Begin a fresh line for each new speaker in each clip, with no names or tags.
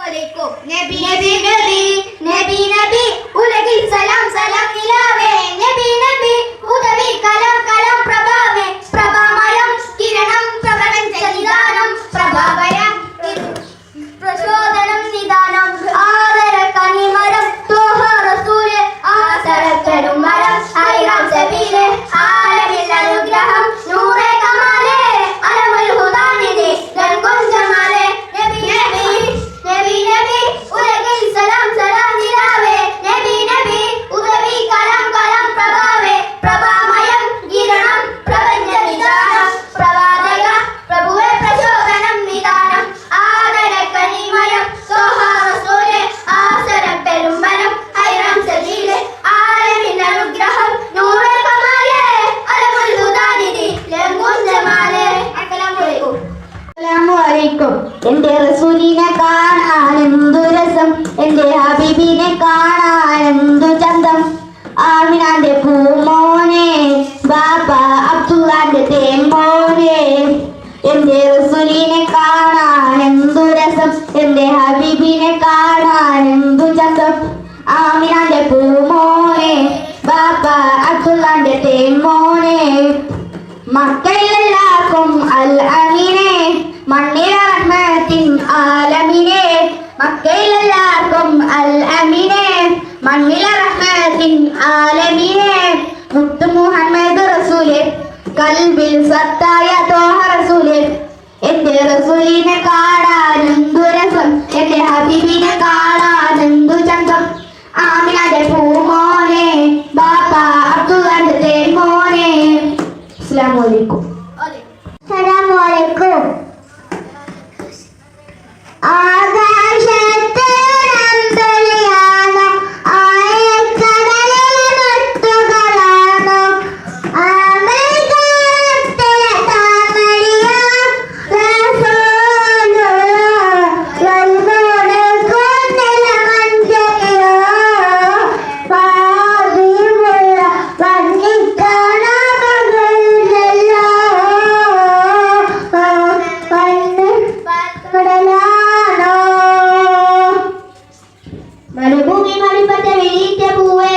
നബി നബി നബി നബി നബി ഉലകിൽ സലാം സലാം നിലാവേ നബി നബി ഉദവി കലം കലം പ്രഭാവേ പ്രഭാമയം കിരണം പ്രപഞ്ച നിദാനം പ്രഭാവയം പ്രചോദനം നിദാനം ആദര കനിമരം തോഹ റസൂലേ ആസരക്കരും മരം ഹൈറാം സബീലേ ആലമിൽ അനുഗ്രഹം നൂറേ കമാലേ അലമുൽ ഹുദാനിദേ ലൻകൊൽ ജമാലേ നബി നബി നബി നബി ഉലകിൽ സലാം സലാം നിലാവേ നബി നബി ഉദവി കലം കലം പ്രഭാവേ പ്രഭാമയം കിരണം പ്രപഞ്ച നിദാനം പ്രവാചക പ്രഭുവേ പ്രചോദനം നിദാനം ആദര കനിമയം തോഹ റസൂലേ ആസരം പെരുമ്പനം ഹൈറാം സബീലേ ആലമിൽ അനുഗ്രഹം നൂറേ കമാലേ അലമുൽ ഹുദാനിദി ലൻകൊൽ ജമാലേ അസ്സലാമു അലൈക്കും. എന്റെ റസൂലിനെ കാണാൻ എന്തു രസം, എന്റെ ഹബീബിനെ കാണാൻ എന്തു ചന്തം. ആമിനാന്റെ പൂമോനെ ബാബ അബ്ദുള്ളാന്റെ തേൻമോനെ, എന്റെ റസൂലിനെ കാണാൻ എന്തു രസം, എന്റെ ഹബീബിനെ കാണാൻ എന്തു ചന്തം. ആമിനാന്റെ പൂമോനെ ബാബ അബ്ദുള്ളാന്റെ തേൻമോനെ, മക്കളിലെല്ലാവർക്കും അൽ അമീനെ മണ്ണില റഹ്മത്തിൻ ആലമിനെ. മക്കയിലെല്ലാവർക്കും അൽ അമീനെ മണ്ണില റഹ്മത്തിൻ ആലമിനെ. മുത്തു മുഹമ്മദ് റസൂലേ കൽബിൽ സത്തായ തോഹ റസൂലേ, എന്റെ റസൂലിനെ കാണാൻ എന്തു രസം, എന്റെ ഹബീബിനെ കാണാൻ എന്തു ചന്തം. ആമിനാന്റെ പൂമോനെ ബാപ്പ അബ്ദുള്ളാന്റെ തേൻമോനെ. അസ്സലാമു അലൈക്കും. അസ്സലാമു അലൈക്കും. മരുഭൂമി മണിപ്പറ്റ വെളിയിട്ട പൂവേ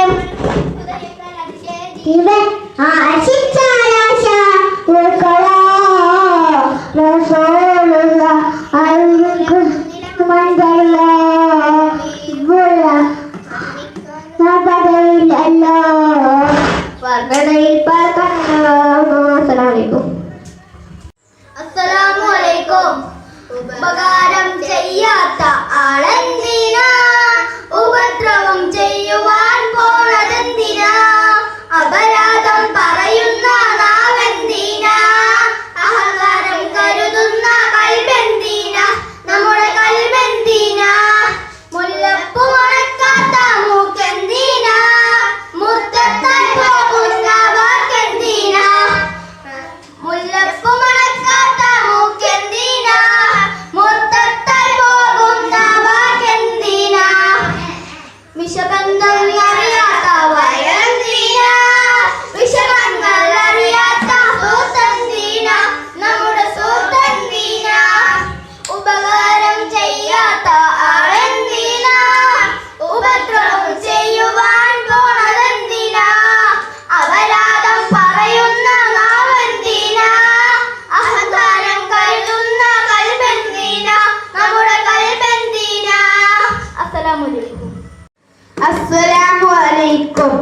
അസ്സലാമു അലൈക്കും. ഉപകാരം ചെയ്യാത്ത ആളെന്തിനാ, ഉപദ്രവം ചെയ്യുവാൻ പോണതെന്തിനാ, അപരാധം പറയുന്ന നാവെന്തിനാ, അഹങ്കാരം കരുതുന്ന കൽബെന്തിനാ, നമ്മുടെ കൽബെന്തിനാ, മുല്ലപ്പൂ മണക്കാത്ത മൂക്കെന്തിനാ, മുത്തത്താൻ പോകുന്ന വാക്കെന്തിനാ, മുല്ലപ്പൂ മണക്കാത്ത മൂക്കെന്തിനാ, മുത്തത്താൻ പോകുന്ന വാക്കെന്തിനാ, വിഷബന്ധം അറിയാത്ത വയറെന്തിനാ, വിഷമങ്ങൾ അറിയാത്ത സൂത്തെന്തിനാ, നമ്മുടെ സൂത്തെന്തിനാ, ഉപകാരം ചെയ്യാത്ത ആളെന്തിനാ, ഉപദ്രവം ചെയ്യുവാൻ പോണതെന്തിനാ, അപരാധം പറയുന്ന നാവെന്തിനാ, അഹങ്കാരം കരുതുന്ന കൽബെന്തിനാ, നമ്മുടെ കൽബെന്തിനാ. അസ്സലാമു അലൈക്കും. അസ്സലാമു അലൈക്കും.